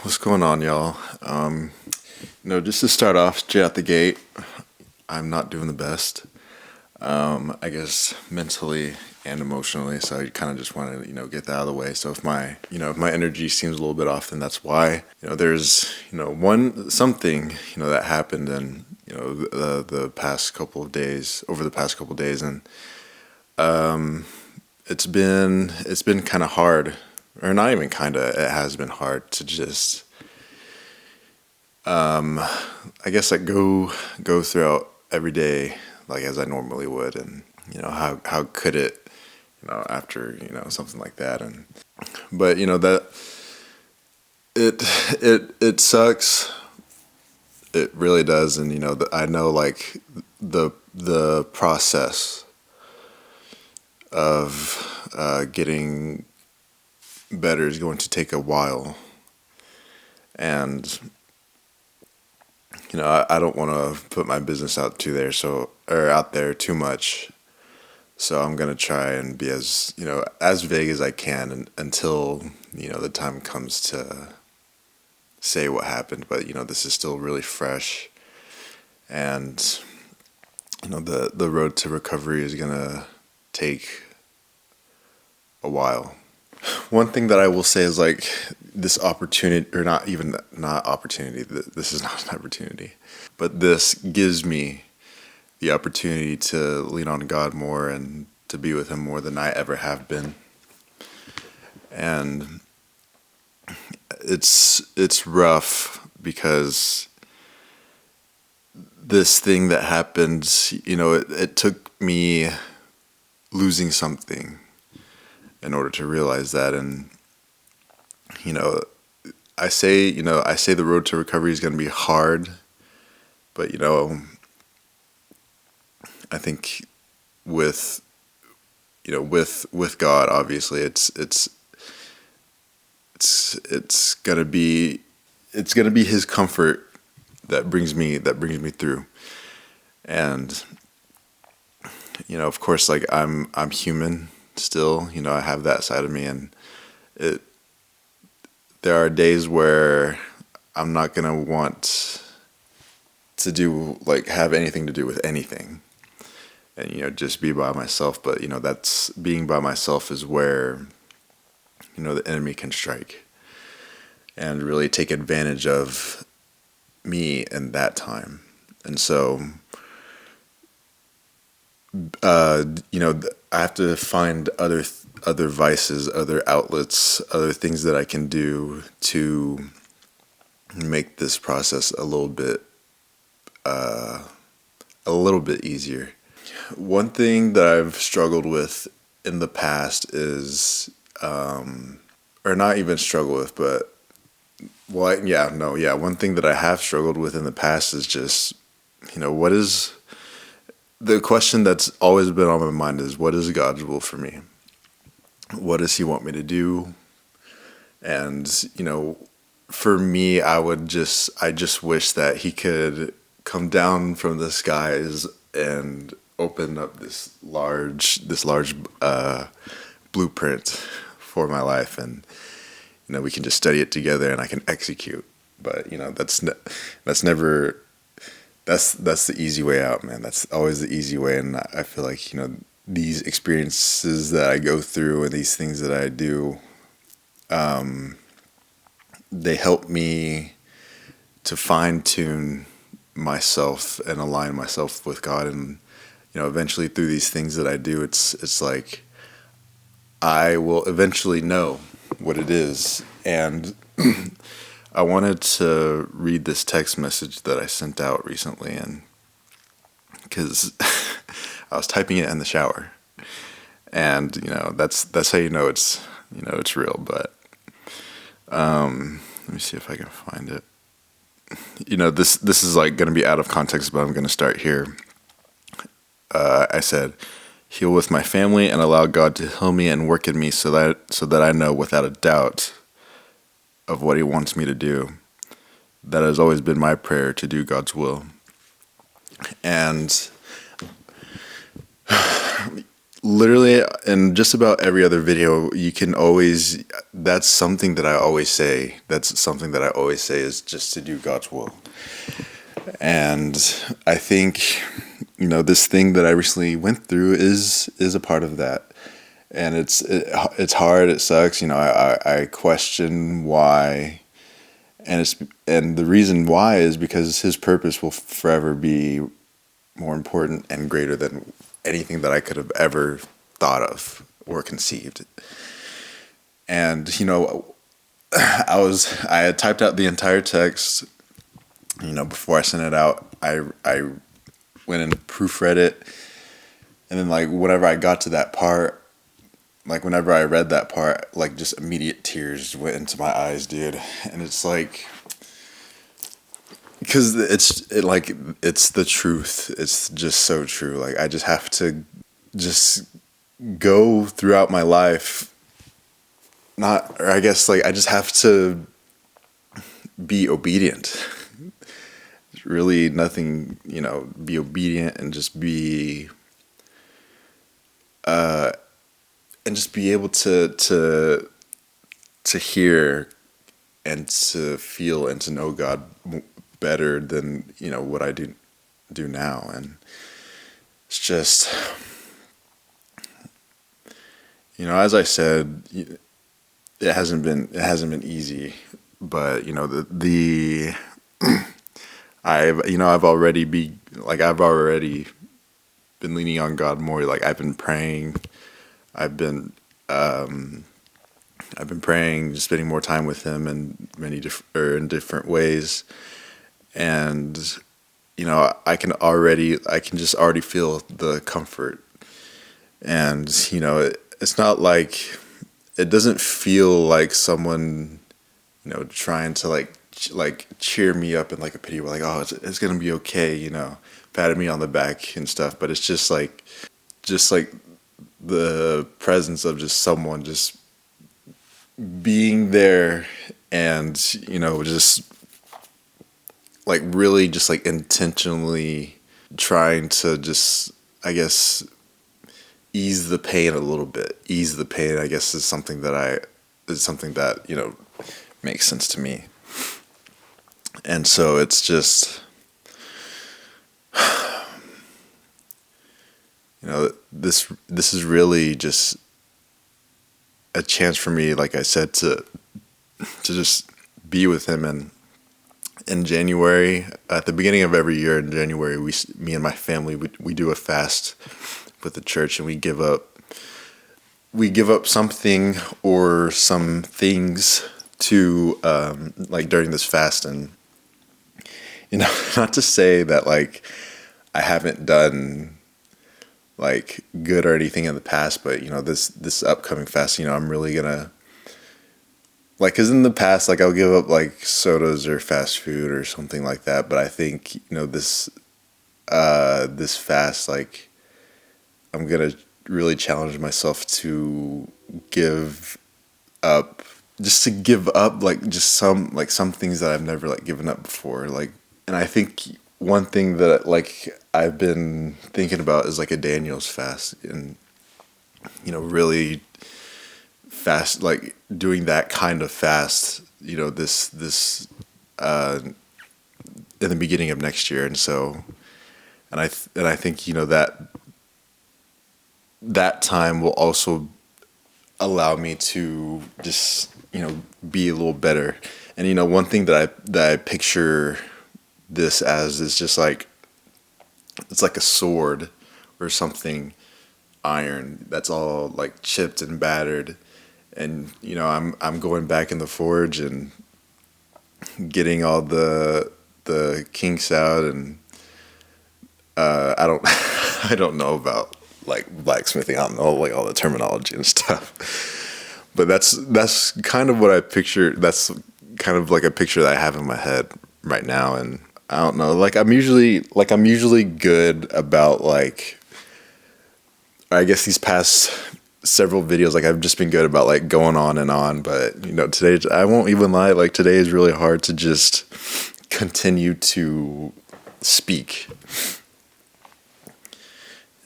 What's going on, y'all? Just to start off, straight out the gate, I'm not doing the best. I guess mentally and emotionally, so I kind of just want to, get that out of the way. So if my energy seems a little bit off, then that's why. There's, something, that happened in, the past couple of days, over the past couple of days, and it's been kind of hard, or not even kind of. It has been hard to just I guess like go throughout every day like as I normally would, and how could it, after something like that, and but that it it sucks. It really does, and I know like the process of getting better is going to take a while, and I don't want to put my business out there too much. So I'm gonna try and be as vague as I can, until the time comes to say what happened. But this is still really fresh, and the road to recovery is gonna take a while. One thing that I will say is like this opportunity, or not opportunity. This is not an opportunity, but this gives me the opportunity to lean on God more and to be with Him more than I ever have been. And it's rough because this thing that happened, it took me losing something in order to realize that. And you know, I say the road to recovery is going to be hard, but I think with with God, obviously, it's gonna be His comfort that brings me through. And of course, like I'm human still. I have that side of me, and it there are days where I'm not gonna want to do like have anything to do with anything, and just be by myself. But that's being by myself is where the enemy can strike and really take advantage of me in that time. And so I have to find other vices, other outlets, other things that I can do to make this process a little bit easier. One thing that I've struggled with in the past is, or not even struggle with, but yeah, no, yeah. One thing that I have struggled with in the past is just, what is the question that's always been on my mind is, what is God's will for me? What does He want me to do? And, for me, I just wish that He could come down from the skies and open up this large blueprint for my life, and we can just study it together, and I can execute. But that's never that's the easy way out, man. That's always the easy way, and I feel like these experiences that I go through and these things that I do, they help me to fine tune myself and align myself with God. And eventually through these things that I do, it's like I will eventually know what it is. And I wanted to read this text message that I sent out recently, and because I was typing it in the shower, and that's how it's real. But let me see if I can find it. This is like going to be out of context, but I'm going to start here. I said, "Heal with my family and allow God to heal me and work in me, so that I know without a doubt of what He wants me to do. That has always been my prayer, to do God's will." And literally in just about every other video, you can always, that's something that I always say. That's something that I always say is just to do God's will. And I think, this thing that I recently went through is a part of that. And it's hard, it sucks, I question why. And the reason why is because his purpose will forever be more important and greater than anything that I could have ever thought of or conceived. And I had typed out the entire text. Before I sent it out, I went and proofread it, and then whenever I got to that part, whenever I read that part, just immediate tears went into my eyes, dude. And it's because it's the truth. It's just so true. I just have to just go throughout my life, I just have to be obedient. Really nothing, be obedient and just be able to hear and to feel and to know God better than what I do now. And it's just, as I said, it hasn't been easy, but I've already been leaning on God more. I've been praying. I've been praying, spending more time with Him in in different ways, and I can just already feel the comfort, and it's not like, it doesn't feel like someone trying to cheer me up in a pity way, oh, it's gonna be okay, patting me on the back and stuff. But it's just the presence of just someone just being there, and just really just intentionally trying to just, I guess, ease the pain a little bit. Ease the pain, I guess, is something that makes sense to me. And so it's just, this is really just a chance for me, like I said, to just be with Him. And in January, at the beginning of every year in January, me and my family, we do a fast with the church, and we give up something or some things to during this fast. And not to say that I haven't done good or anything in the past, but this upcoming fast, I'm really gonna, because in the past, I'll give up sodas or fast food or something like that. But I think this fast, I'm gonna really challenge myself to give up just some things that I've never given up before. And I think one thing that I've been thinking about is a Daniel's fast, and really fast, doing that kind of fast, this in the beginning of next year. And so, and I think that time will also allow me to just be a little better. And one thing that I picture this as is just it's like a sword or something iron that's all chipped and battered. And I'm going back in the forge and getting all the kinks out. And I don't I don't know about blacksmithing. I don't know all the terminology and stuff. But that's kind of what I picture. That's kind of a picture that I have in my head right now. And I don't know. I'm usually good about I guess these past several videos, I've just been good about going on and on. But today, I won't even lie. Today is really hard to just continue to speak.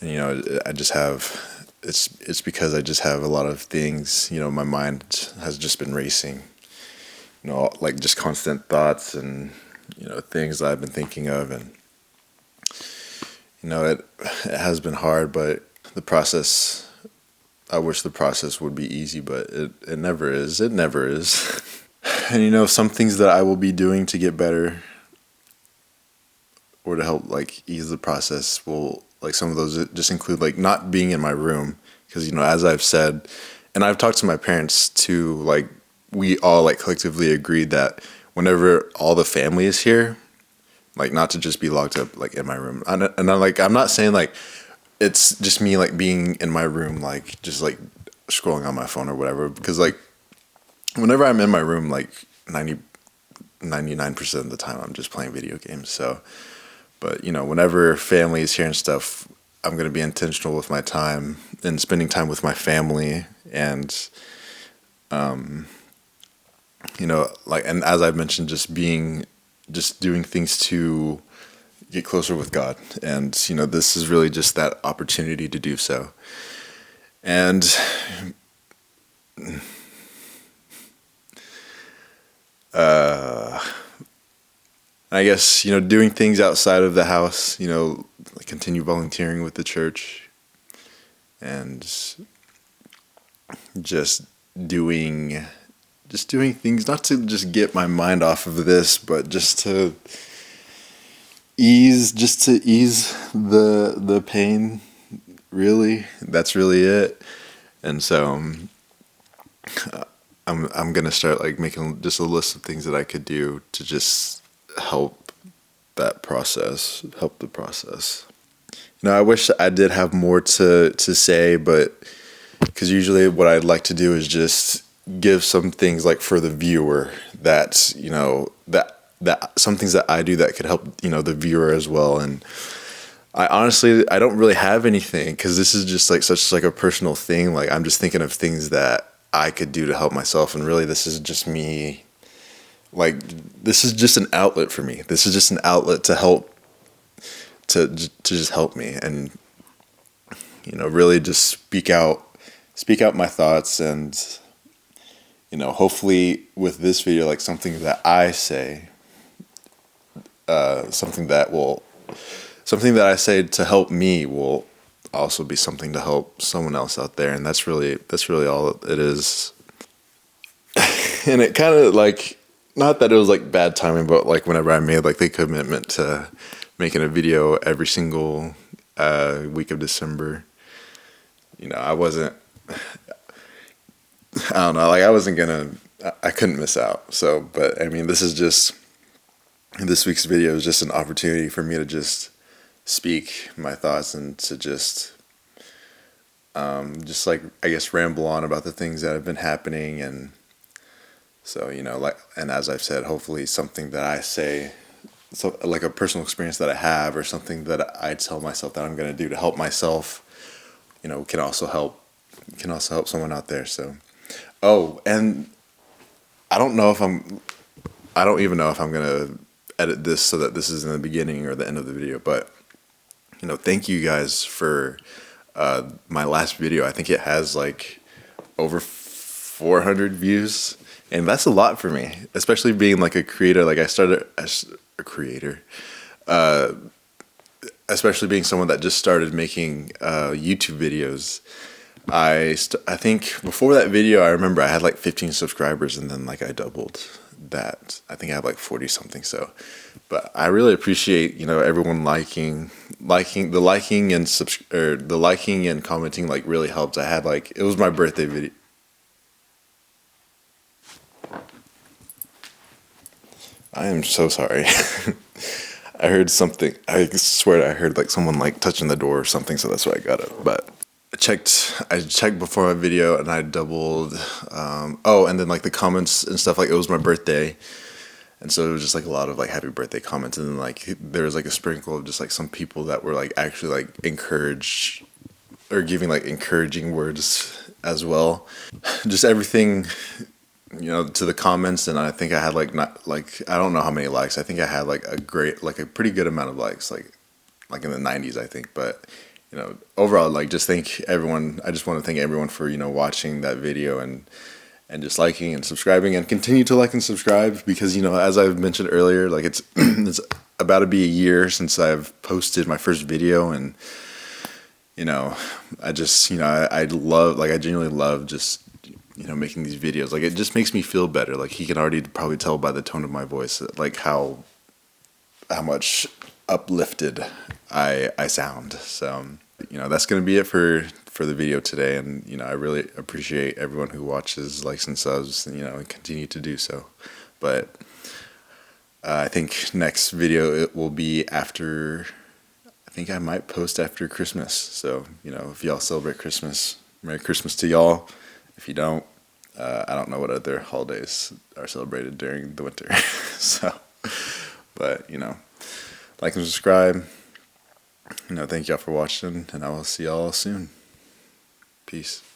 And I just have it's because I just have a lot of things, my mind has just been racing, like just constant thoughts and, things that I've been thinking of. And, it has been hard, but the process, I wish the process would be easy, but it never is. It never is. And, some things that I will be doing to get better or to help like ease the process will, like, some of those just include like not being in my room, because as I've said, and I've talked to my parents too, like we all like collectively agreed that whenever all the family is here, like not to just be locked up like in my room. I'm not saying like it's just me like being in my room like just like scrolling on my phone or whatever, because like whenever I'm in my room, like 99% of the time I'm just playing video games. So but, whenever family is here and stuff, I'm going to be intentional with my time and spending time with my family. And, like, and as I've mentioned, just doing things to get closer with God. And, this is really just that opportunity to do so. And, I guess, doing things outside of the house, like continue volunteering with the church and just doing things not to just get my mind off of this, but just to ease the pain. Really, that's really it. And so I'm gonna start like making just a list of things that I could do to just help the process. I wish I did have more to say, but because usually what I'd like to do is just give some things like for the viewer that that some things that I do that could help the viewer as well. And I don't really have anything, because this is just like such like a personal thing. Like I'm just thinking of things that I could do to help myself, and really this is just me. Like this is just an outlet for me. This is just an outlet to help, to just help me, and really just speak out my thoughts. And hopefully with this video, like something that I say, something that I say to help me will also be something to help someone else out there. And that's really all it is. And it kind of like, not that it was like bad timing, but like whenever I made like the commitment to making a video every single week of December, I wasn't, I don't know, like I couldn't miss out. So, but I mean, this week's video is just an opportunity for me to just speak my thoughts and to just like, I guess, ramble on about the things that have been happening. And so, like, and as I've said, hopefully something that I say, so like a personal experience that I have, or something that I tell myself that I'm going to do to help myself, can also help someone out there. So, oh, and I don't even know if I'm going to edit this so that this is in the beginning or the end of the video, but, thank you guys for my last video. I think it has like over 400 views. And that's a lot for me, especially being like a creator. Like I started as a creator, especially being someone that just started making YouTube videos. I think before that video, I remember I had like 15 subscribers, and then like I doubled that. I think I have like 40 something. So, but I really appreciate everyone liking the liking and the liking and commenting like really helped. I had like, it was my birthday video. I am so sorry. I heard something. I swear I heard like someone like touching the door or something, so that's why I got it. But I checked before my video, and I doubled. And then like the comments and stuff, like it was my birthday, and so it was just like a lot of like happy birthday comments, and then like there was like a sprinkle of just like some people that were like actually like encouraged or giving like encouraging words as well. Just everything, to the comments. And I think I had like, not like, I don't know how many likes. I think I had like a pretty good amount of likes, like in the 90s, I think. But overall, like, just thank everyone. I just want to thank everyone for, watching that video and just liking and subscribing, and continue to like and subscribe, because, as I've mentioned earlier, like, it's it's about to be a year since I've posted my first video. And I just, I love, like, I genuinely love just, making these videos. Like, it just makes me feel better. Like, he can already probably tell by the tone of my voice, like, how much uplifted I sound. So, that's going to be it for the video today. And, I really appreciate everyone who watches, likes, and subs, and continue to do so. But I think next video, it will be after, I think I might post after Christmas. So, if y'all celebrate Christmas, Merry Christmas to y'all. If you don't, I don't know what other holidays are celebrated during the winter. So, but, like and subscribe. Thank y'all for watching, and I will see y'all soon. Peace.